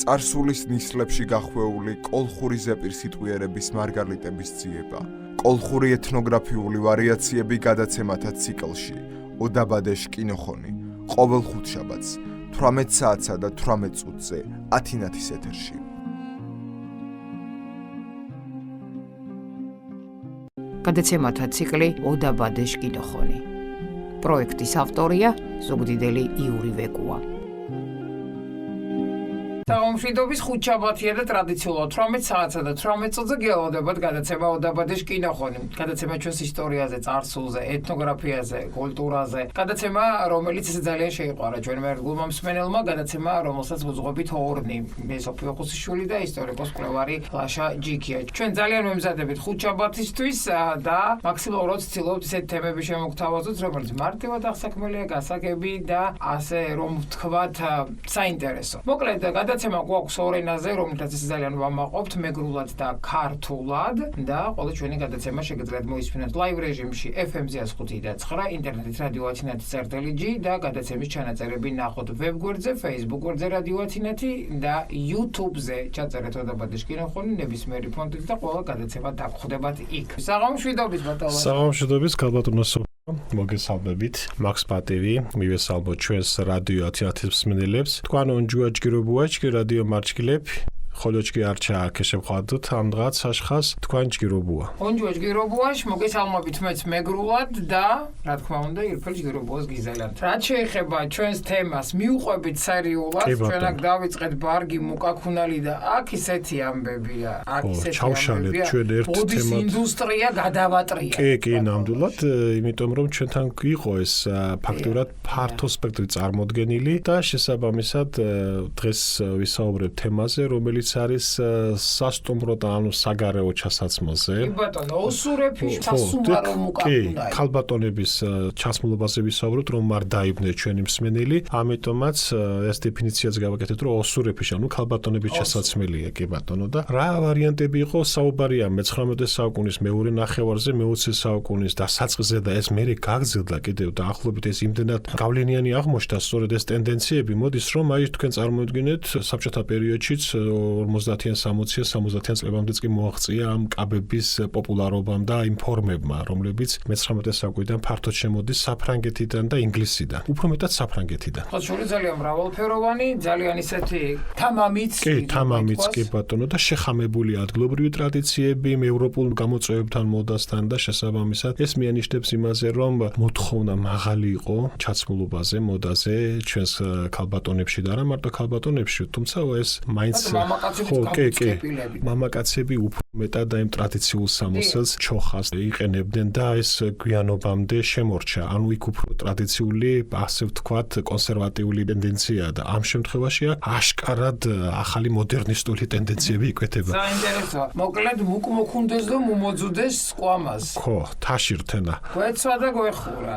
წარსულის ნისლებში გახვეული კოლხური ზეპირსიტყვიერების მარგალიტების ძიება, კოლხური ეთნოგრაფიული ვარიაციები გადაცემათა ციკლში, ოდაბადეშ კინოხონი, ყოველ ხუთშაბათს, 18 საათსა და 18 წუთზე, ათინათის ეთერში. გადაცემათა ციკლი ოდაბადეშ კინოხონი. პროექტის ავტორია ზუგდიდელი იური ვეკუა. მშვიდობის ხუთშაბათია და ტრადიციულად 18 საათსა და 18 წუთზე გელოდებათ გადაცემა ოდაბადეშ კინოხონი. გადაცემა ჩვენს ისტორიაზე, წარსულზე, ეთნოგრაფიაზე, კულტურაზე. გადაცემა, რომელიც ძალიან შეიყვარა ჩვენ მერგულმა მსმენელმა, გადაცემა, რომელსაც უძღვებით ორნი, სოფიო ხუსიშვილი და ისტორიკოს მკვლევარი ლაშა ჯიქია. ჩვენ ძალიან მემზადებით ხუთშაბათისთვის და მაქსიმალურად ვცდილობთ ისეთ თემები შემოგთავაზოთ, რომელიც მარტივად აღსაქმელია, გასაგები და ასე რომ ვთქვათ, საინტერესო. მოკლედ გადაცემა გვაქვს ორ ენაზე, რომელთაც ძალიან ვამაყობთ, მეგრულად და ქართულად და ყველა ჩვენი გადაცემა შეგიძლიათ მოისმინოთ ლაივ რეჟიმში FM-ზე 105 და 9, ინტერნეტით რადიო ათინათი წერტილი და გადაცემის ჩანაწერები ნახოთ ვებ-გვერდზე, Facebook გვერდზე რადიო ათინათი და YouTube-ზე ჩაწერეთ ოდაბადეშ კინოხონი ნებისმიერი ფონტით და ყველა გადაცემა დაგხვდებათ იქ. საღამშვიდობის ბატონო. საღამშვიდობის ქალბატონოს მოგესალმებით. მაქს პატივი, მივესალმოთ ჩვენს რადიო ათინათის მსმენელებს. თქვენ უნჯუაჯგირობუაჯგი რადიო მარჩგილებ. ხოლოჩკი არჩა ქეშებხადოთ ამ დღას საშხას თქვენ ჯგირობუა. უნჯუაჯგირობუაშ მოგესალმებით მეც მეგრულად და რა თქმა უნდა ირფელ ჯგირობუას გიზელად. რაც შეეხება ჩვენს თემას, მიუყვებით სერიულად, ჩვენ აქ დავიწყეთ ბარგი მუკაქუნალი და აქ ისეთი ამბებია. აქ ისეთი ჩავშალეთ ჩვენ ერთ თემად. ინდუსტრია გადავატრია. კი, ნამდვილად, იმიტომ რომ ჩვენთან იყო ეს ფაქტურად ფართო სპექტრი წარმოდგენილი და შესაბამისად დღეს ვისაუბრებ თემაზე, რომელიც არის სასტუმრო და ანუ საგარეო ჩასაცმელზე. კი ბატონო, ოსურეფის სასუმარო მუკაკუნაი. ქალბატონების ჩასმულობაზე ვისაუბროთ, რომ არ დაიბნე ჩვენი მსმენელი, ამიტომაც ეს დეფინიციაც გავაკეთეთ, რომ ოსურეფის ანუ ქალბატონების ჩასაცმელია, კი ბატონო და რა ვარიანტები იყო საუბარია მე-19 საუკუნის მეორე ნახევარზე, მე-20 საუკუნის დასაწყისზე და ეს მერე გაგრძელდა კიდევ დაახლოებით ეს იმდენად გავლენიანი აღმოჩნდა სწორედ ეს ტენდენციები, მოდის რომ აი თქვენ წარმოიდგინეთ საბჭოთა პერიოდშიც 50-იან, 60-იან, 70-იან წლებამდეც კი მოაღწია ამ კაბების პოპულარობამ და იმ ფორმებმა, რომლებიც მე-19 საუკუნიდან ფართოდ შემოდის საფრანგეთიდან და ინგლისიდან. უფრო მეტად საფრანგეთიდან. ხო, შური ძალიან მრავალფეროვანი, ძალიან ისეთი თამამიც. კი, თამამიც კი ბატონო და შეხამებული ადგილობრივი ტრადიციები, ევროპულ გამოწვევებთან მოდასთან და შესაბამისად ეს მიანიშნებს იმაზე, რომ მოთხოვნა მაღალი იყო ჩაცმულობაზე, მოდაზე ჩვენს ქალბატონებში და არა მარტო ქალბატონებში, თუმცა ეს მაინც მამაკაცები უფრო მეტად და იმ ტრადიციულ სამოსელს ჩოხას იყენებდნენ და ეს გვიანობამდე შემორჩა. ანუ იქ უფრო ტრადიციული, ასე ვთქვათ, კონსერვატიული ტენდენციაა და ამ შემთხვევაში აშკარად ახალი მოდერნისტული ტენდენციები იკვეთება. საინტერესოა. მოკლედ მუკმოქუნდეს და მუმოძუდეს სკვამას. ხო, თაში რთენა. გვეცვა და გვეხურა.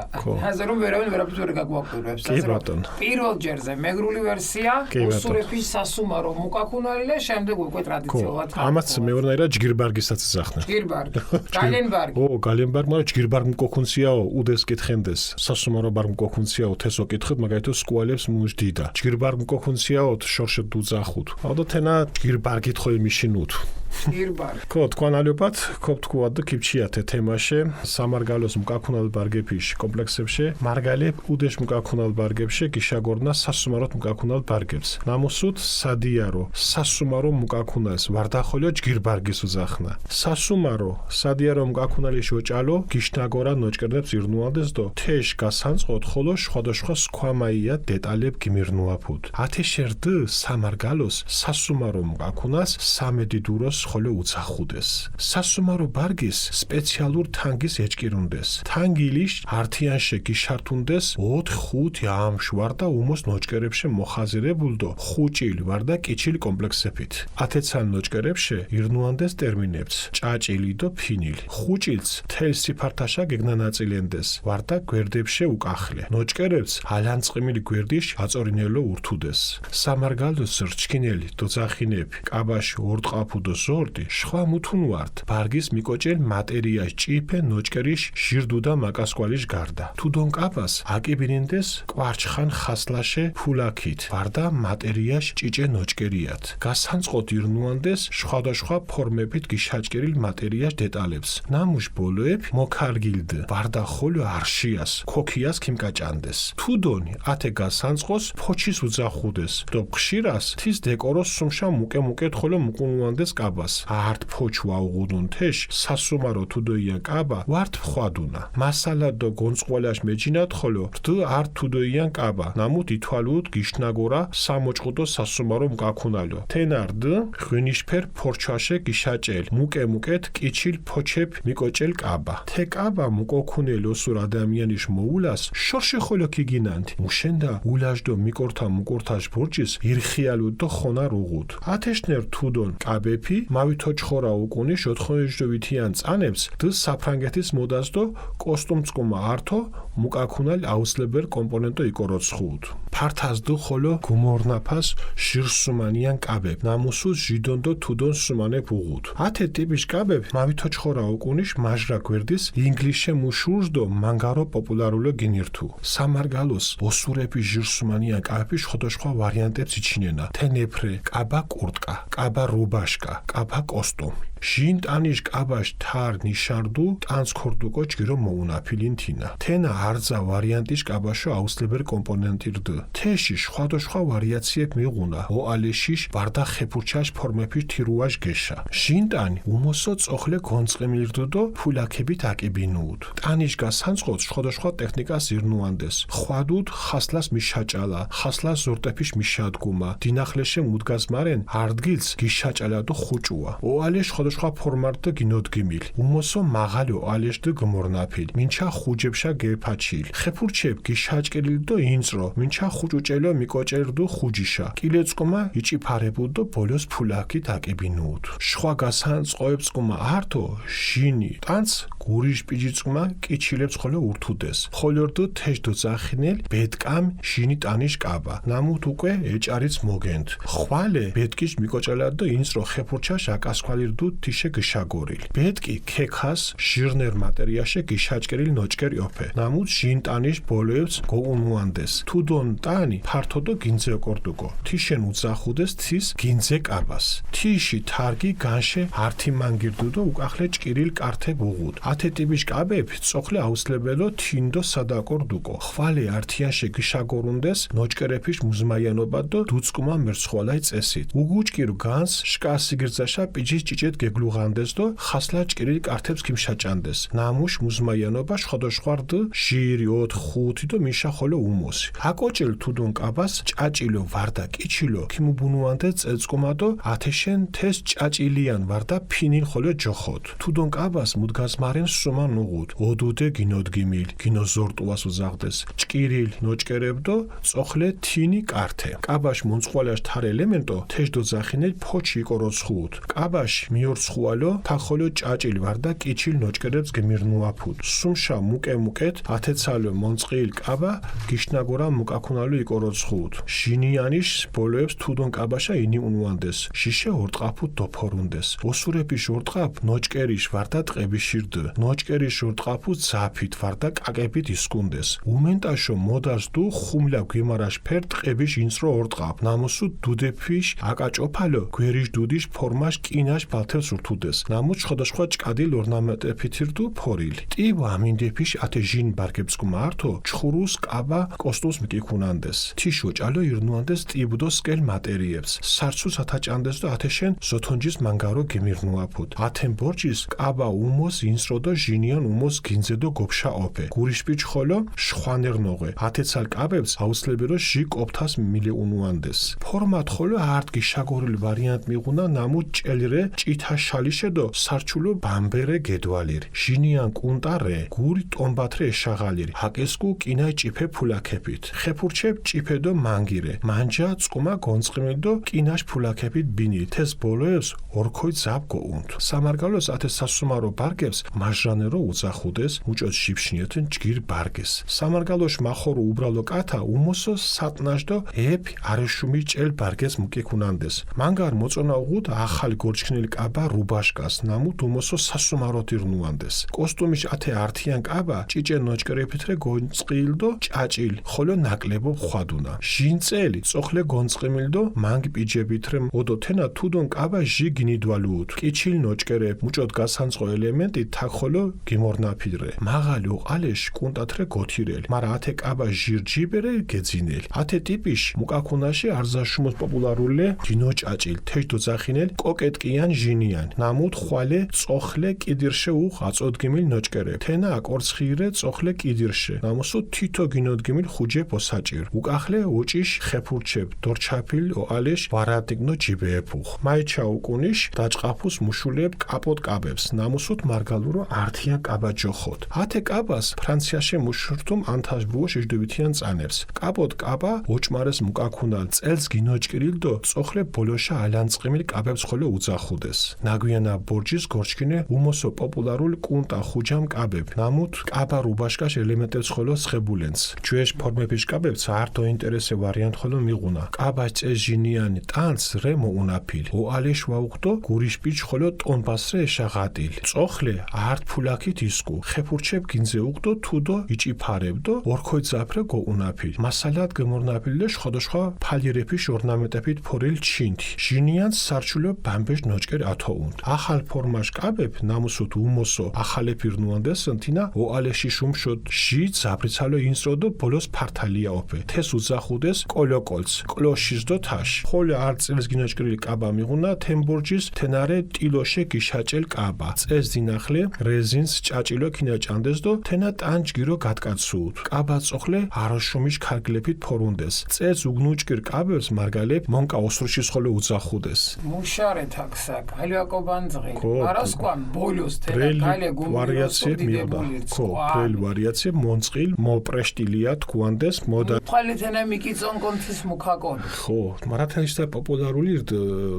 ასე რომ ვერავინ ვერაფერს ვერ გაგვაკვირვებს. კი ბატონო. პირველ ჯერზე მეგრული ვერსია, ოსურეფის სასუმარო მუკაქუნალი და შემდეგ უკვე ტრადიციულად. ამაც მეორნაირად ჯგირბარგისაც ზახნა. ჯგირბარგი. გალენბარგი. გალენბარგი, მაგრამ ჯგირბარგი მკოქუნციაო, უდეს კითხენდეს. სასუმარო ბარგი მკოქუნციაო, თესო კითხეთ, მაგალითად სკუალებს მუჟდიდა. ჯგირბარგი მკოქუნციაო, შორშე დუძახუთ. ავდო თენა ჯგირბარგი თხოი მიშინუთ. ჯგირბარგი. ხო, თქვენ ალიობათ, ქოპთქუად და კიფჩიათე თემаше, სამარგალოს მკაქუნალ ბარგეფიშ კომპლექსებში, მარგალებ უდეს მკაქუნალ ბარგებში გიშაგორნა სასუმაროთ მკაქუნალ ბარგებს. ნამოსუთ სადიარო, სასუმარო მუკაქუნალს ვარდახოლიო ჯგირბარგის უზახნა. სასუმარო, სადიარო მუკაქუნალის ოჭალო გიშნაგორა ნოჭკერდებს ირნუალდეს და თეშ გასანწყოთ ხოლო სხვადასხვა სქვამაია დეტალებ გიმირნუაფუთ. ათეშერდ სამარგალოს სასუმარო მუკაქუნას სამედიდუროს ხოლო უცახუდეს. სასუმარო ბარგის სპეციალურ თანგის ეჭკირუნდეს. თანგილიშ ართიანშე გიშართუნდეს 4-5 ამშვარ და უმოს ნოჭკერებში მოხაზირებულდო ხუჭილ ვარ და კიჩილ კომპლექსებით. ათეცან ნოჭკერებში ირნუანდეს ტერმინებს ჭაჭილი და ფინილი. ხუჭილს თელ სიფართაშა გეგნანაწილენდეს ვარ და გვერდებში უკახლე. ნოჭკერებს ალანწყიმილი გვერდიშ აწორინელო ურთუდეს. სამარგალოს რჩკინელი დოძახინები კაბაში ორტყაფუდოს ზორდი შხვა მუთუნ ვართ ბარგის მიკოჭელ მატერიაშ ჭიფე ნოჭკერიშ ჟირდუდა მაკასკვალიშ გარდა თუდონ კაბას აკიბინინდეს კვარჩხან ხასლაშე ფულაქით ვარდა მატერიაშ ჭიჭე ნოჭკერიათ გასანწყოთ ირნუანდეს შხადაშხვა ფორმებით გიშაჭკერილ მატერიაშ დეტალებს ნამუშ ბოლოებ მოკარგილდ ვარდა ხოლო არშიას ქოქიას ქიმკაჭანდეს თუდონი ათე გასანწყოს ფოჩის უძახუდეს დო ხშირას თის დეკოროს სუმშა მუკე ხოლო მუკუნუანდეს კაბას არტ ფოჩ ვაუღუდუნ თეშ სასუმარო თუდოია კაბა ვართ ხვადუნა მასალა დო გონწყვალაშ მეჯინათ ხოლო რდ არტ თუდოიან კაბა ნამუთ ითვალუთ გიშნაგორა სამოჭყუდო სასუმარო მკაქუნალო თენარდ ღვინიშფერ ფორჩაშე გიშაჭელ მუკეთ კიჩილ ფოჩებ მიკოჭელ კაბა თე კაბა მუკოქუნელო სურ ადამიანიშ მოულას შორშე ხოლო კიგინანთ მუშენდა ულაჟდო მიკორთა მუკორთაშ ბორჯის ირხიალუდ დო ხონარ უღუდ ათეშნერ თუდონ კაბეფი მავითოჩხორა უკუნი შოთხოეჟდოვითიან წანებს დ საფრანგეთის მოდას დო კოსტუმწკუმა ართო მუკაქუნალ აუსლებერ კომპონენტო იკოროცხუდ ფართას დო ხოლო გუმორნაფას ჟირსუმანიან კაბებ ნამუსუს ჟიდონდო თუდონ სუმანებ უღუდ ათე ტიპის კაბებ მავითოჩხორა უკუნიშ მაჟრა გვერდის ინგლისშე მუშურსდო მანგარო პოპულარულო გინირთუ სამარგალოს ოსურეპი ჟირსუმანიან კაბები შხოდოშხვა ვარიანტებს იჩინენა თენეფრე კაბა კურტკა კაბა რუბაშკა კაბა კოსტუმი ჟინტანიშ კაბაშ თარ ნიშარდუ ტანსქორდუკო ჭირო მოუნაფილინთინა თენა არძა ვარიანტიშ კაბაშო აუსლებერ კომპონენტირდ თეში შხადოშხვა ვარიაციებ მიღუნა ოალეშიშ ვარდა ხეფურჩაშ ფორმეფიშ თირუაშ გეშა ჟინტანი უმოსო წოხლე გონწყემირდუ დო ფულაქებით აკიბინუუდ ტანიშ გასანწყოთ შხადოშხვა ტექნიკას ირნუანდეს ხვადუდ ხასლას მიშაჭალა ხასლას ზორტეფიშ მიშადგუმა დინახლეშე მუდგაზმარენ არდგილს გიშაჭალა დო ხუჭუა ოალეშ შხვა ფორმარტ გინოდგიმილ უმოსო მაღალო ალეშდ გმორნაფილ მინჩა ხუჯებშა გეფაჩილ ხეფურჩებ გიშაჭკერილ დო ინწრო მინჩა ხუჭუჭელო მიკოჭერდუ ხუჯიშა კილეწკუმა იჭიფარებუდო ბოლოს ფულაკით აკებინუუდ შხვა გასანწყოებწკუმა ართო ჟინი ტანც გურიშ პიჯიწკუმა კიჩილებს ხოლო ურთუდეს ხოლორდო თეშდო ზახინელ ბედკამ ჟინი ტანიშ კაბა ნამუთ უკვე ეჭარიც მოგენთ ხვალე ბედკიშ მიკოჭელადო ინწრო ხეფურჩაშ აკასქვალირდუ თიშე გიშაგორილ ბედკი ქექას ჟირნერ მატერიაშე გიშაჭკერილ ნოჭკერი ოფე ნამუთ ჟინტანიშ ბოლოებს გოუნუანდეს თუდონ ტანი ფართოდო გინძე კორდუკო თიშენ უძახუდეს თის გინძე კაბას თიში თარგი განშე ართი მანგირდუდო უკახლე ჭკირილ კართე ბუღუდ ათე ტიპის კაბები წოხლე აუსლებელო თინდო სადაკორდუკო ხვალე ართიანშე გიშაგორუნდეს ნოჭკერეფიშ მუზმაიანობა დო დუწკუმა მერცხვალაი წესით უგუჭკირ განს შკასიგრძაშა პიჯის ჭიჭეთ გეგლუღანდეს დო ხასლა ჭკირილ კართებს ქიმშაჭანდეს ნამუშ მუზმაიანობა შხოდოშხვარდ ჟირი 4-5 დო მიშა ხოლო უმოსი აკოჭილ თუდონ კაბას ჭაჭილო ვარდა კიჩილო ქიმუბუნუანდე წეწკუმა დო ათეშენ თეს ჭაჭილიან ვარდა ფინილ ხოლო ჯოხოთ თუდონ კაბას მუდგაზმარენ სუმან უღუდ ოდუდე გინოდგიმილ გინოზორტუას უზაღდეს ჭკირილ ნოჭკერებდო წოხლე თინი კართე კაბაშ მონწყვალაშ თარ ელემენტო თეშდო ზახინელ ფოჩი იკოროცხუდ კაბაშ მიორცხუალო თახოლო ჭაჭილ ვარდა კიჩილ ნოჭკერებს გემირნუაფუდ სუმშა მუკეთ ათეცალო მონწყილ კაბა გიშნაგორა მუკაქუნალო იკოროცხუდ ჟინიანიშ ბოლოებს თუდონ კაბაშა ინი უნუანდეს ჟიშე ორტყაფუდ დოფორუნდეს ოსურეპიშ ორტყაფ ნოჭკერიშ ვარდა ტყებიშირდ ნოჭკერიშ ორტყაფუდ ზაფით ვარდა კაკებით ისკუნდეს უმენტაშო მოდას დუ ხუმლა გვიმარაშ ფერ ტყებიშ ინწრო ორტყაფ ნამუსუ დუდეფიშ აკაჭოფალო გვერიშ დუდიშ ფორმაშ კინაშ ბალთელს ურთუდეს ნამუც შხოდოშხვა ჭკადილ ორნამენტეფითირდუ ფორილი ტიბო ამინდეფიშ ათე ჟინ ბარგებწკუმა ართო ჩხურუს კაბა კოსტუმს მიკიქუნანდეს თიშო ჭალო ირნუანდეს ტიბუდო სკელ მატერიებს სარცუს ათაჭანდეს დო ათეშენ ზოთონჯის მანგარო გემირნუაფუდ ათენ ბორჯის კაბა უმოს ინსროდო ჟინიან უმოს გინძედო გოფშა ოფე გურიშპიჩ ხოლო შვანერნოღე ათეცალ კაბებს აუსლებერო ჟი კოპთას მილეუნუანდეს ფორმატ ხოლო არტგი შაგორილ ვარიანტ მიღუნა ნამუ ჭელრე ჭითა შალიშედო სარჩულო ბამბერე გედვალირ ჟინიან კუნტარე გური ტომბათრე ეშაღალირ ჰაკესკუ კინაი ჭიფე ფულაქებით ხეფურჩებ ჭიფედო მანგირე მანჯა წკუმა გონწყმედო კინაშ ფულაქებით ბინი თეს ბოლოებს ორქოი ზაბ გოუნთ სამარგალოს ათე სასუმარო ბარგებს აჟრანერო უძახუდეს მუჭოთ შიფშნიეთენ ჯგირ ბარგეს სამარგალოშ მახორო უბრალო კათა უმოსო სატნაჟდო ებ არეშუმი ჭელ ბარგეს მუკეკუნანდეს მანგარ მოწონა უღუდ ახალი გორჩქნილი კაბა რუბაშკას ნამუთ უმოსო სასუმაროთი რნუანდეს კოსტუმიშ ათე ართიან კაბა ჭიჭე ნოჭკრეფითრე გონწყილდო ჭაჭილ ხოლო ნაკლებო ხვადუნა ჟინწელი წოხლე გონწყიმილდო მანგ პიჯებითრე ოდო თენა თუდონ კაბა ჟი გინიდვალუთ კიჩილ ნოჭკერე მუჭოთ გასანწყო ელემენტი თახოლო გიმორნაფიდრე მაღალი უყალეშ კუნტათრე გოთირელი მარა ათე კაბა ჟირჯიბერე გეძინელი ათე ტიპიშ მუკაკუნაში არზაშუმოს პოპულარულე ჯინოჭაჭილ თეჯდო ძახინელ კოკეტკიან ჟინიან ნამუთ ხვალე წოხლე კიდირშე უხ აწოდგიმილ ნოჭკერე თენა აკორცხირე წოხლე კიდირშე ნამოსო თითო გინოდგიმილ ხუჯე პოსაჭირ უკახლე ოჭიშ ხეფურჩებ დორჩაფილ ოალეშ ვარადიგნო ჯიბეეფუხ მაიჩა უკუნიშ დაჭყაფუს მუშულებ კაპოტ კაბებს ნამოსოთ მარგალურო ართიან კაბა ჯოხოთ ათე კაბას ფრანციაში მუშურთუმ ანთაშბრუო შეჯდობითიან წანებს კაპოტ კაბა ოჭმარეს მუკაკუნალ წელს გინოჭკირილდო წოხლე ბოლოშა ალანწყიმილ კაბებს ხოლო უძახუდეს ნაგვიანა ბორჯის გორჩკინე უმოსო პოპულარულ კუნტა ხუჯამ კაბებ ნამუთ კაბა რუბაშკაშ ელემენტებს ხოლო სხებულენს ჯუეშ ფორმების კაბებს არტო ინტერესე ვარიანტ ხოლო მიღუნა კაბას წეჟინიანი ტანს რე მოუნაფილ ოალეშ ვაუხდო გურიშპიჩ ხოლო ტონბასრე ეშაღატილ წოხლე არტ ფულაკით ისკუ ხეფურჩებ გინზე უყდო თუდო იჭიფარებდო ორქოი ძაფრე გოუნაფილ მასალად გემორნაფილდე შხოდოშხა ფალირეფიშ ორნამენტებით ფორილ ჩინთი ჟინიანს სარჩულო ბამბეშ ნოჭკერ ათოუნ ახალ ფორმაშ კაბებ ნამუსუთ უმოსო ახალეფი რნუანდეს თინა ოალეში შუმშოდ ჟი ზაბრიცალო ინსროდო ბოლოს ფართალია ოფე თეს უძახუდეს კოლოკოლს კლოშიზდო თაშ ხოლე არ წელს გინოჭკრილი კაბა მიღუნა თემბორჯის თენარე ტილოშე გიშაჭელ კაბა წეს დინახლე რეზინს ჭაჭილო ქინაჭანდესდო თენა ტანჯგირო გატკაცუთ კაბა წოხლე არაშუმიშ ქარგლეფით ფორუნდეს წეს უგნუჭკირ კაბებს მარგალებ მონკა ოსრუშის ხოლე უძახუდეს მუშარე თაქსა გალიაკობანძღი არასკვან ბოლოს თენა გალე ვარიაციებ მიღდა ხო პრელ ვარიაციებ მონწყილ მოპრეშტილია თქუანდეს მოდა ფალეთენა მიკიწონ კონთის მუქაკონ ხო მარათაიშთა პოპულარული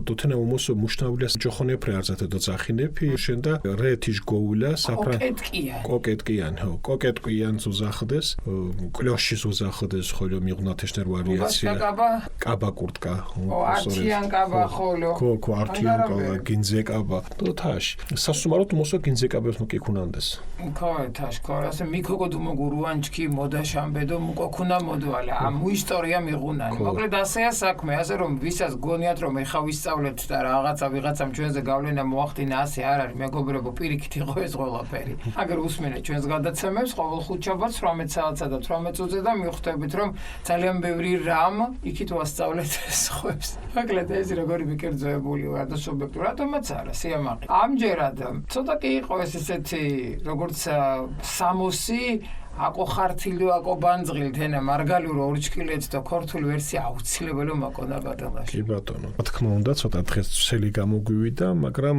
დოთენა უმოსო მუშნავილას ჯოხონეფრე არზათე დო ძახინეფი შენდა რეთიშ გოულა საფრა კოკეტკიან ხო კოკეტკიან ზუზახდეს კლოშის უზახდეს ხოლო მიღნათეშნერ ვარიაცია კაბა კურტკა არტიან კაბა ხოლო ხო არტიან კაბა გინზე კაბა დოთაშ სასუმაროთ უმოსო გინზე კაბებს მოკიკუნანდეს ხო თაშ ხო ასე მიქოგოდ მოგურუანჩკი მოდაშამბედო მუკოქუნა მოდვალა ამ ისტორია მიღუნანი მოკლედ ასეა საქმე ასე რომ ვისაც გონიათ რომ ეხა ვისწავლეთ და რაღაცა ვიღაცამ ჩვენზე გავლენა მოახდინა ასე არ არის მეგობრებო პირიქით იყო ეს ყველაფერი აგერ უსმენეთ ჩვენს გადაცემებს ყოველ ხუთშაბათს 18 საათსა და 18 წუთზე და მიხვდებით რომ ძალიან ბევრი რამ იქით ვასწავლეთ სხვებს მოკლედ ეს როგორი მიკერძოებული ვარ და სუბიექტურადაც არა სიამაყე ამჯერად ცოტა კი იყო ეს ესეთი როგორც სამოსი აკო ხართილო აკო ბანძღილ თენა მარგალურო ორჩკილეთ და ქორთული ვერსია აუცილებელო მაკონა ბადალაში კი ბატონო რა თქმა უნდა ცოტა დღეს ცელი გამოგვივიდა მაგრამ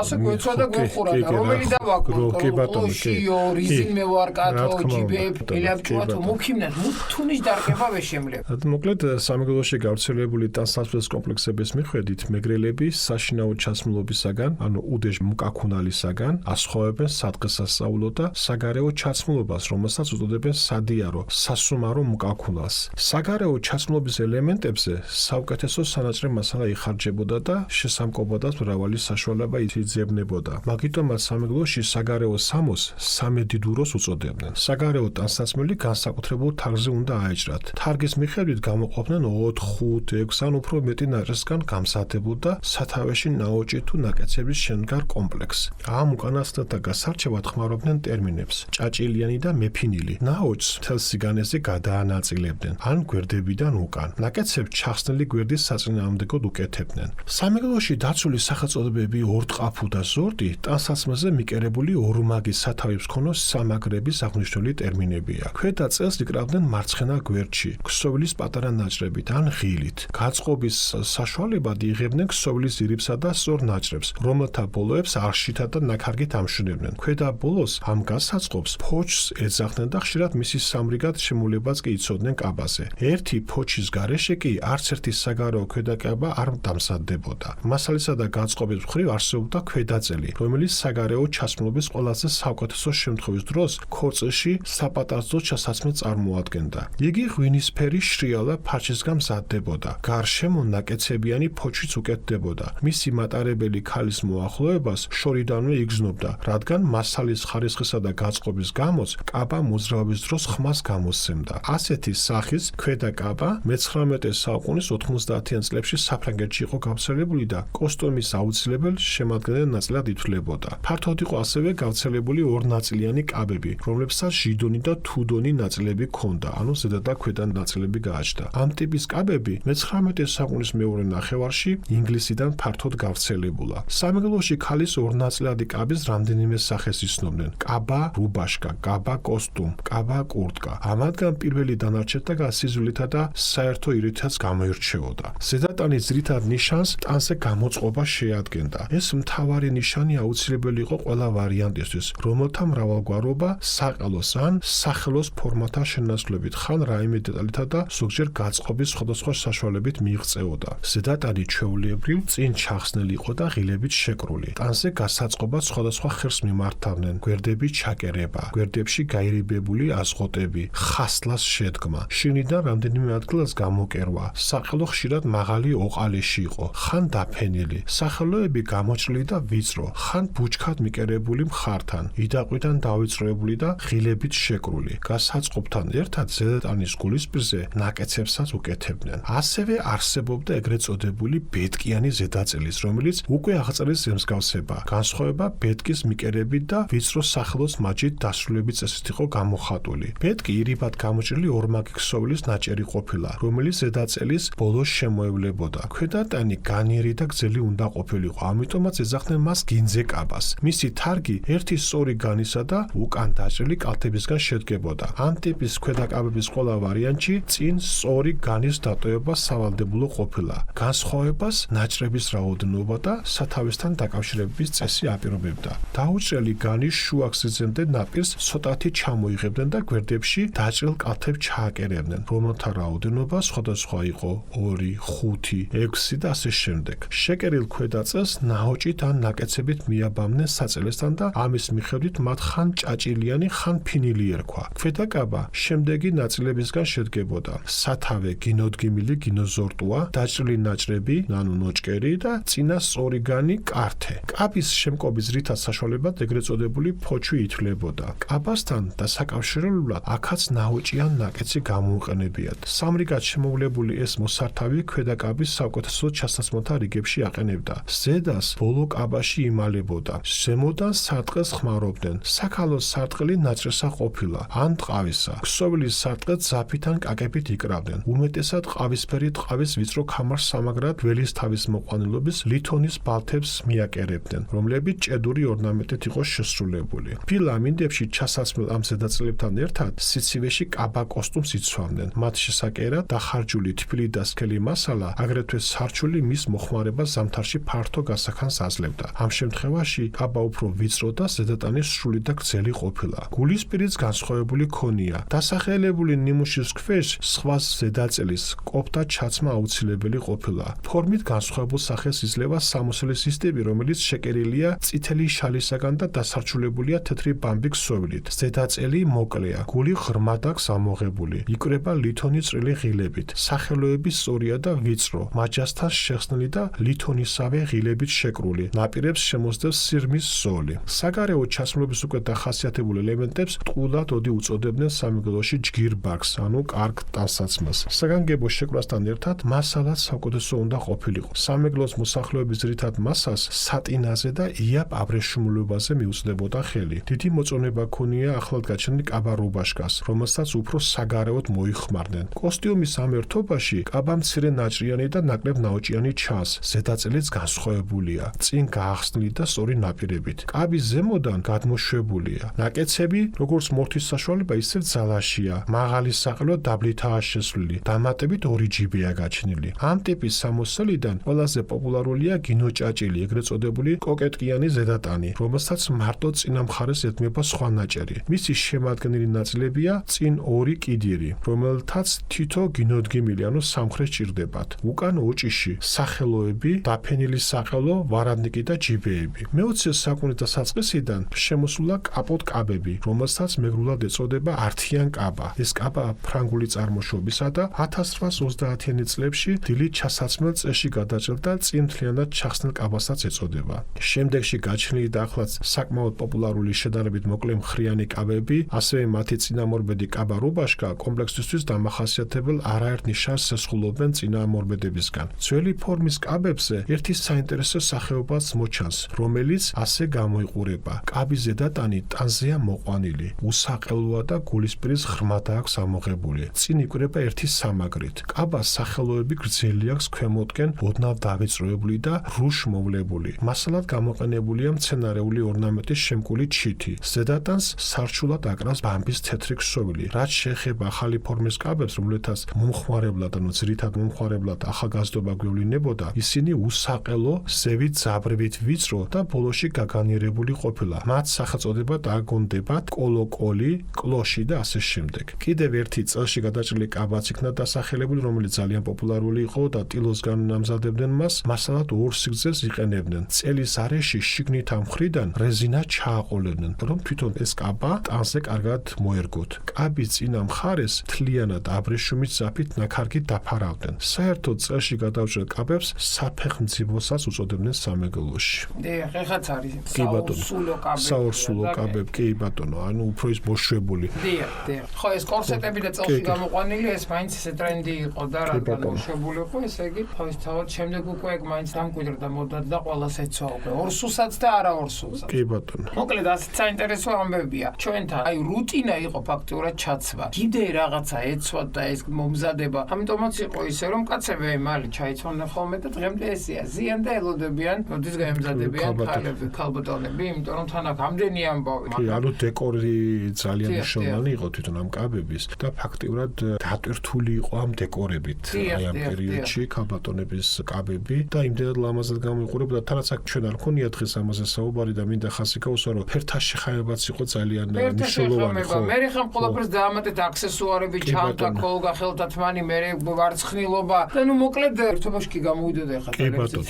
ასე გვეცოდა გვეხურა და რომელი დავაკო კი ბატონო კი რიზინ მე ვარ კათო ჯიბებ ელაპჭუათო მუქიმნად მუთუნის დარგება ვეშემლებ მოკლედ სამეგრელოში გავრცელებული ტანსაცმლის კომპლექსების მიხედვით მეგრელები საშინაო ჩაცმულობისაგან ანუ უდეჟ მუკაკუნალისაგან ასხოვებენ სადღესასწაულო და საგარეო ჩაცმულობას რომელსაც უწოდებენ სადიარო სასუმარო მუკაკუნალს საგარეო ჩაცმულობის ელემენტებზე საუკეთესო სანაჭრე მასალა იხარჯებოდა და შესამკობოდაც მრავალი საშუალება იძლებნებოდა მაგიტომაც სამეგრელოში საგარეო სამოს სამედიდუროს უწოდებდნენ საგარეო ტანსაცმელი განსაკუთრებულ თარგზე უნდა აეჭრათ თარგის მიხედვით გამოყოფდნენ 4, 5, 6 ან უფრო მეტი ნაჭრისგან გამზადებულ და სათავეში ნაოჭი თუ ნაკეცების შენგარ კომპლექსს ამ უკანასკნელთა გასარჩევად ხმარობდნენ ტერმინებს ჭაჭილიანი და მეფინილი ნაოჭს მთელს სიგანეზე გადაანაწილებდნენ ან გვერდებიდან უკან ნაკეცებს ჩახსნილი გვერდის საწინააღმდეგოდ უკეთებდნენ სამეგრელოში დაცული სახელწოდებები ორტყაფუ და ზორდი ტანსაცმელზე მიკერებული ორმაგი სათავეებს ქონოს სამაგრების აღნიშნული ტერმინებია ქვედა წელს იკრავდნენ მარცხენა გვერდში ქსოვილის პატარა ნაჭრებით ან ღილით გაწყობის საშუალებად იღებდნენ ქსოვილის ძირებსა და სწორ ნაჭრებს რომელთა ბოლოებს არშითა და ნაქარგით ამშვენებდნენ ქვედა ბოლოს ამ გასაწყობს ფოჩს ეძახდნენ და ხშირად მისი სამრიგად შემოლებაც კი იცოდნენ კაბაზე. ერთი ფოჩის გარეშე კი არც ერთი საგარეო ქვედაკება არ დამზადდებოდა. მასალისა და განწყობის მხრივ არსებობდა ქვედაწელი, რომელიც საგარეო ჩასმულობის ყველაზე საუკეთესო შემთხვევის დროს ქორწილში საპატარძლო ჩასაცმელ წარმოადგენდა. იგი ღვინისფერი შრიალა ფარჩისგან მზადდებოდა. გარშემო ნაკეცებიანი ფოჩიც უკეთდებოდა. მისი მატარებელი ქალის მოახლოებას შორიდანვე იგრძნობდა, რადგან მასალის ხარისხისა და გაწყობის გამოც კაბა მოძრაობის დროს ხმას გამოსცემდა. ასეთი სახის ქვედა კაბა მე-19 საუკუნის 90-იან წლებში საფრანგეთში იყო გავრცელებული და კოსტუმის აუცილებელ შემადგენელ ნაწილად ითვლებოდა. ფართოდ იყო ასევე გავრცელებული ორნაწილიანი კაბები, რომლებსაც ჟიდონი და თუდონი ნაწილები ჰქონდა, ანუ ზედა და ქვედა ნაწილები გააჩნდა. ამ ტიპის კაბები მე-19 საუკუნის მეორე ნახევარში ინგლისიდან ფართოდ გავრცელებულა. სამეგრელოში ქალის ორნაწილადი კაბის რამდენიმე სახეს იცნობდნენ: კაბა რუბაშკა, კაბა კოსტუმ, კაბა კურტკა. ამათგან პირველი დანარჩენთა სიზულითა და საერთო ირითაც გამოირჩეოდა. ზედატანის ძირითად ნიშანს ტანზე გამოწყობა შეადგენდა. ეს მთავარი ნიშანი აუცილებელი იყო ყველა ვარიანტისთვის, რომელთა მრავალგვარობა საყელოს ან სახელოს ფორმათა შენაცვლებით, ხან რაიმე დეტალითა და ზოგჯერ გაწყობის სხვადასხვა საშუალებით მიიღწეოდა. ზედატანი ჩვეულებრივ წინ ჩახსნილი იყო და ღილებით შეკრული. ტანზე გასაწყობად სხვადასხვა ხერს მიმართავდნენ: გვერდების ჩაკერება, გვერდებში გაირიბებული აზღოტები, ხასლას შედგმა, შიგნიდან რამდენიმე ადგილას გამოკერვა. საყელო ხშირად მაღალი ოყალეში იყო, ხან დაფენილი. სახელოები გამოჭრილი და ვიწრო, ხან ბუჩქად მიკერებული მხართან, იდაყვიდან დავიწროებული და ღილებით შეკრული. გასაწყობთან ერთად ზედატანის გულისპირზე ნაკეცებსაც უკეთებდნენ. ასევე არსებობდა ეგრეთ წოდებული ბედკიანი ზედაწელის, რომელიც უკვე აღწერის ემსგავსება. განსხვავება ბედკის მიკერებით და ვიწრო სახელოს მაჯით დასრულების წესით იყო გამოხატული. ბედკი ირიბად გამოჭრილი ორმაგი ქსოვილის ნაჭერი ყოფილა, რომელიც ზედაწელის ბოლოს შემოევლებოდა. ქვედატანი განიერი და გრძელი უნდა ყოფილიყო, ამიტომაც ეძახდნენ მას გინძე კაბას. მისი თარგი ერთი სწორი განისა და უკან დაჭრილი კალთებისგან შედგებოდა. ამ ტიპის ქვედაკაბების ყველა ვარიანტში წინ სწორი განის დატოვება სავალდებულო ყოფილა. განსხვავებას ნაჭრების რაოდენობა და სათავესთან დაკავშირების წესი აპირებდა. დაუჭრელი განის შუა გზებზე ნაპირს ცოტათი ჩამოიღებდნენ და გვერდებში დაჭრილ კალთებს ჩააკერებდნენ, რომელთა რაოდენობა სხვადასხვა იყო: 2, 5, 6 და ასე შემდეგ. შეკერილ ქვედაწელს ნაოჭით ან ნაკეცებით მიაბამდნენ საწელესთან და ამის მიხედვით მათ ხან ჭაჭილიანი, ხან ფინილი ერქვა. ქვედაკაბა შემდეგი ნაწილებისგან შედგებოდა: სათავე, გინოდგიმილი, გინოზორტუა, დაჭრილი ნაჭრები, ანუ ნოჭკერი და წინა სწორი განი, კართე. კაბის შემკობის ძირითად საშუალებად ეგრეთ წოდებული ფოჩვი ითვლებოდა. კაბასთან დასაკავშირებლად აქაც ნაოჭი ან ნაკეცი გამოუყენებიათ. სამრიგად შემოვლებული ეს მოსართავი ქვედაკაბის საუკეთესო ჩასაცმელთა რიგებში აყენებდა. ზედას ბოლო კაბაში იმალებოდა. ზემოდან სარტყელს ხმარობდნენ. საქალოს სარტყელი ნაჭრესა ყოფილა, ან ტყავისა. ქსოვილის სარტყელს ძაფით ან კაკებით იკრავდნენ. უმეტესად ყავისფერი ტყავის ვიწრო ქამარს სამაგრად ველის თავის მოყვანილობის ლითონის ბალთებს მიაკერებდნენ, რომლებიც ჭედური ორნამენტით იყო შესრულებული. ფილ ამინდებში ჩასაცმელ ამ ზედაწელებთან ერთად სიცივეში კაბა კოსტუმს იცვამდნენ. მათ შესაკერად დახარჯული თბილი და სქელი მასალა, აგრეთვე სარჩული მის მოხმარებას ზამთარში ფართო გასახანს აძლევდა. ამ შემთხვევაში კაბა უფრო ვიწრო და ზედატანის სრული და გრძელი ყოფილა. გულისპირიც განსხვავებული ქონია. დასახელებული ნიმუშის ქვეშ სხვა ზედაწელის კოპთა ჩაცმა აუცილებელი ყოფილა. ფორმით განსხვავებულ სახეს იძლევა სამოსელი სისტემი, რომელიც შეკერილია წითელი შალისაგან და დასარჩულებულია თეთრი ბამბი ქსოვილით. ზედაწელი მოკლეა, გული ღრმად აქვს ამოღებული. იკვრება ლითონის წრილი ღილებით. სახელოები სწორია და ვიწრო, მაჯასთან შეხსნილი და ლითონისავე ღილებით შეკრული. ნაპირებს შემოსდევს სირმის ზოლი. საგარეო ჩასმულობის უკვე დახასიათებულ ელემენტებს ტყუილად ოდი უწოდებდნენ სამეგრელოში ჯგირბარგს, ანუ კარგ ტანსაცმელს. საგანგებო შეკრასთან ერთად მასალაც საუკეთესო უნდა ყოფილიყო. სამეგრელოს მოსახლეობის ძირითად მასას სატინაზე და იაპ აბრეშუმლებაზე მიუწვდებოდა ხელი. დიდი მოწონება ქონია ახლად გაჩენილ კაბა რუბაშკას, რომელსაც უფრო საგარეოდ მოიხმარდნენ. კოსტიუმის ამ ერთობაში კაბა მცირე ნაჭრიანი და ნაკლებ ნაოჭიანი ჩანს. ზედაწელიც განსხვავებულია, წინ გაახსნილი და სწორი ნაპირებით. კაბის ზემოდან გადმოშვებულია. ნაკეცები, როგორც მორთვის საშუალება, ისევ ძალაშია. მაღალი საყელო დაბლითაა შესვლილი. დამატებით 2 ჯიბეა გაჩენილი. ამ ტიპის სამოსელიდან ყველაზე პოპულარულია გინოჭაჭილი, ეგრეთ წოდებული კოკეტკიანი ზედატანი, რომელსაც მარტო წინა მხარეს ეთმება სხვა ნაჭერი. მისი შემადგენელი ნაწილებია წინ ორი კიდირი, რომელთაც თითო გინოდგიმილი, ანუ სამხრეთ ჭირდებათ. უკან ოჭიში სახელოები, დაფენილი საყელო, ვარადნიკი და ჯიბეები. მე-20 საუკუნის დასაწყისიდან შემოსულა კაპოტ-კაბები, რომელსაც მეგრულად ეწოდება ართიან კაბა. ეს კაბა ფრანგული წარმოშობისა და 1830-იანი წლებში დილით ჩასაცმელ წესში გადაჭრდა წინ მთლიანად ჩახსნილ კაბასაც ეწოდება. შემდეგში გაჩნილი და ახლაც საკმაოდ პოპულარული შედარებით მოკლე მხრიანი კაბები, ასევე მათი წინამორბედი კაბა რუბაშკა კომპლექსისთვის დამახასიათებელ არაერთ ნიშანს ესხულობენ წინამორბედებისგან. ძველი ფორმის კაბებზე ერთი საინტერესო სახეობაც მოჩანს, რომელიც ასე გამოიყურება. კაბის ზედატანი ტანზეა მოყვანილი, უსაყელოა და გულისპირის ღრმად აქვს ამოღებული. წინ იკვრება ერთი სამაგრით. კაბას სახელოები გრძელი აქვს ქვემოთკენ ოდნავ დავიწროებული და რუშმოვლებული. მასალად გამოყენებულია მცენარეული ორნამენტის შემკული ჩითი. ზედატანს სარჩულად აკრავს ბამბის თეთრი ქსოვილი. რაც შეეხება ახალი ფორმის კაბებს, რომლითაც მომხმარებლად, ანუ ძირითად მომხმარებლად ახალგაზრდობა გვევლინებოდა, ისინი უსაყელო, ზევით ძაბრებით ვიწრო და ბოლოში გაგანიერებული ყოფილა. მათ სახელწოდება დააგონდებათ კოლოკოლი, კლოში და ასე შემდეგ. კიდევ ერთი წელში გადაჭრილი კაბაც იქნა დასახელებული, რომელიც ძალიან პოპულარული იყო და ტილოსგან ამზადებდნენ მას, მასალად ორ სიგრძეს იყენებდნენ. წელის არეში შიგნით ამ მხრიდან რეზინა ჩააყოლებდნენ, რომ თვითონ ეს კაბა ტანზე კარგად მოერგოთ. კაბის წინა მხარეს თლიანად აბრეშუმის ძაფით ნაქარგით დაფარავდნენ. საერთოდ წელში გადაჭრილ კაბებს საფეხმძიმვოსაც უწოდებდნენ სამეგრელოში. დიახ, ეხაც არის კი ბატონო. საურსულო კაბები. საურსულო კაბები, კი ბატონო, ანუ უფრო ის მოშვებული. დიახ, დიახ. ხო, ეს კორსეტები და წელში გამოყვანილი, ეს მაინც ესე ტრენდი იყო და რადგან მოშვებული იყო, ესე იგი, თავის თავად შემდეგ უკვე ეგ მაინც დამკვიდრდა მოდად და ყველას ეცვა უკვე. ორსულსაც და არა ორსულსაც. კი ბატონო. მოკლედ, ასეთ საინტერესო ამბებია. ჩვენთან აი რუტინა იყო ფაქტურად ჩაცვა. კიდე რაღაცა ეცვა და ეს მომზადება. ამიტომაც იყო ისე, რომ კაცები მალე ჩაიცვამდნენ ხოლმე და დღემდე ესეა. ზიან და ელოდებიან, მოდის გაემზადებიან ქალები, ქალბატონები, იმიტომ რომ თან აქ ამდენი ამბავი. კი, ანუ დეკორი ძალიან მნიშვნელოვანი იყო თვითონ ამ კაბების და ფაქტიურად დატვირთული იყო ამ დეკორებით. აი ამ პერიოდში ქალბატონების კაბები და იმდენად ლამაზად გამოიყურებოდა, თანაც აქ ჩვენ არ ქონია დღეს ამაზე საუბარი და მინდა ხაზი გავუსვა, რომ ფერთა შეხამებაც იყო ძალიან მნიშვნელოვანი. ხო, მე ხომ ყველაფერს დაამატეთ აქსესუარები, ჩამთა, კოლგა, ხელთათმანი, მე ვარცხნილობა და ნუ მოკლედ ერთობაში კი გამოვიდოდა ხა. კი ბატონო.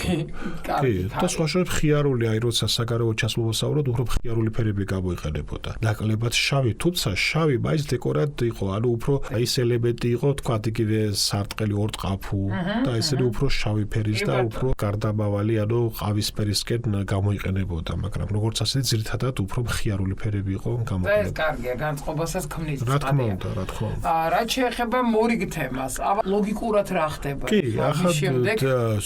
კი, და სხვა შორის ხიარული, აი როცა საგარეო ჩასვლას ვსაუბრობ, უფრო ხიარული ფერები გამოიყენებოდა. ნაკლებად შავი, თუმცა შავი მაინც დეკორად იყო, ანუ უფრო ის ელემენტი იყო, თქვა იგივე სარტყელი ორტყაფუ და ისინი უფრო შავი ფერის და უფრო გარდამავალი, ანუ ყავისფერისკენ გამოიყენებოდა, მაგრამ როგორც ასეთი ძირითადად უფრო ხიარული ფერები იყო გამოყენებული. ეს კარგია, განწყობასაც ქმნის. რა თქმა უნდა, რა თქმა უნდა. რაც შეეხება მორიგ თემას, ლოგიკურად რა ხდება? კი, ახლა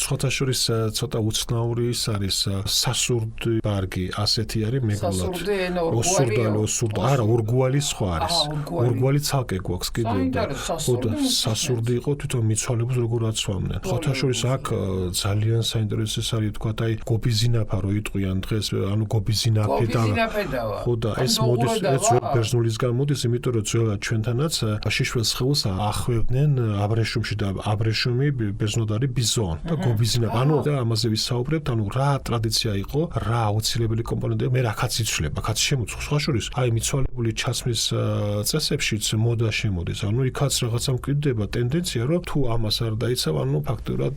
სხვათა შორის ცოტა უცნაური ის არის სასურდი ბარგი, ასეთი არის მეგრულად. osurda, არა, ორგვალი სხვა არის. ორგვალი ცალკე გვაქვს კიდევ და სასურდი იყო თვითონ მიცვალებულს როგორ აცვამდნენ. სხვათა შორის აქ ძალიან საინტერესო არის თქვა აი გობიზინაფა რო იტყვიან დღეს, ანუ გობიზინაფე და ხო და ეს მოდის ეს ბერძნულისგან მოდის, იმიტომ რომ ძველად ჩვენთანაც შიშველ სხეულს ახვევდნენ აბრეშუმში და აბრეშუმი ბერძნულად არის ბიზონ და გობიზინაფა. ანუ და ამაზე ვისაუბრებთ, ანუ რა ტრადიცია იყო, რა აუცილებელი კომპონენტები, მე რაკაც იცვლება, კაც შემოწ. სხვა შორის აი მიცვალებული ჩასმის წესებშიც მოდა შემოდის. ანუ იქაც რაღაცა მკვიდრდება ტენდენცია, რომ თუ ამას არ დაიცავ, ანუ ფაქტურად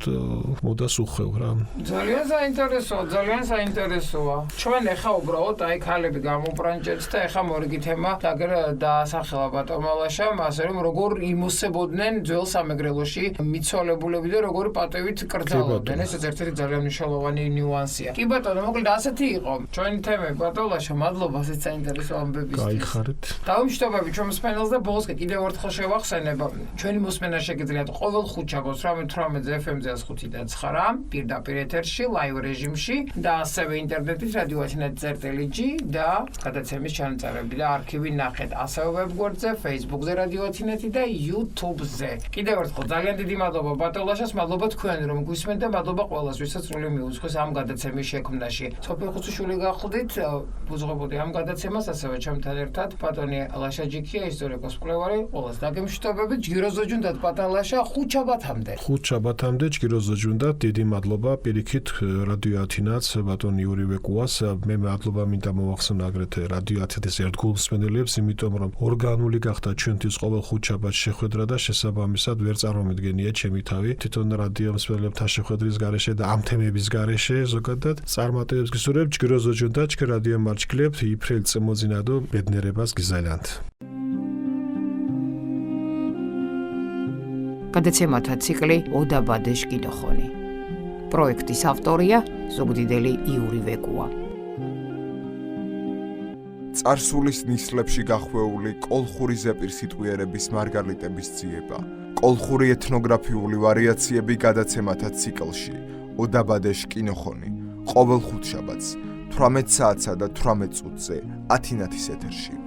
მოდას უხევ რა. ძალიან საინტერესოა, ძალიან საინტერესოა. ჩვენ ეხა უბრალოდ აი ქალები გამობრანჭეთ და ეხა მორიგი თემა დაასახელა ბატონალაშამ, ასე რომ როგორ იმოსებოდნენ ძველ სამეგრელოში მიცვალებულები და როგორი პატევით კრძალავდნენ. ესეც ერთ-ერთი ძალიან მნიშვნელოვანი ნიუანსია. კი ბატონო, მოკლედ ასეთი იყო ჩვენი თემები ბატონალაშა, მადლობა ასეთ საინტერესო ამბებისთვის. გაიხარეთ. დაუმშტობები ჩვენ მსმენელს და ბოლოს კიდევ ერთხელ შევახსენებ, ჩვენი მოსმენა შეგიძლიათ ყოველ ხუთშაბათს 18:18-ზე FM-ზე 105.9 პირდაპირ ეთერში, ლაივ რეჟიმში და ასევე ინტერნეტით radio.net.gr და გადაცემის ჩანაწერები და არქივი ნახეთ ასევე ვებგვერდზე, Facebook-ზე radio.net და YouTube-ზე. კიდევ ერთხელ ძალიან დიდი მადლობა ბატონალაშას, მადლობა თქვენ რომ გვისმენთ და მადლობა ყველას, ვისაც სრული მიუძღვის ამ გადაცემის შექმნაში. სოფია ხუცუშვილი გახლდით, უძღვებოდი ამ გადაცემას, ასევე ჩემთან ერთად ბატონი ლაშა ჯიქია, ისტორიკოს მკვლევარი, ყველას დაგემშვიდობებით, ჯგიროზო ჯუნდათ ბატონალაშა, ხუთშაბათამდე. ხუთშაბათამდე ჯგიროზო ჯუნდათ, დიდი მადლობა პირიქით რადიო ათინაც ბატონ იური ვეკუას, მე მადლობა მინდა მოვახსენო აგრეთვე რადიო ათენის ერთ გულსმენელებს, იმიტომ რომ ორგანული გახდა ჩვენთვის ყოველ ხუთშაბათს შეხვედრა და შესაბამისად ვერ წარმომიდგენია ჩემი თავი თვითონ რადიო მსმენელებთან შეხვედრის გარეშე და ამ თემების გარეშე ზოგადად წარმატებებს გისურვებ ჯგიროზოჯონ და ჩქე რადიო მარჩქლებ იფრელ წემოძინადო ბედნერებას გიზაილანთ. გადაცემათა ციკლი ოდაბადეშ კინოხონი. პროექტის ავტორია ზუგდიდელი იური ვეკუა. წარსულის ნისლებში გახვეული კოლხური ზეპირსიტყვიერების მარგალიტების ძიება. კოლხური ეთნოგრაფიული ვარიაციები გადაცემათა ციკლში ოდაბადეშ კინოხონი ყოველ ხუთშაბათს 18 საათსა და 18 წუთზე ათინათის ეთერში.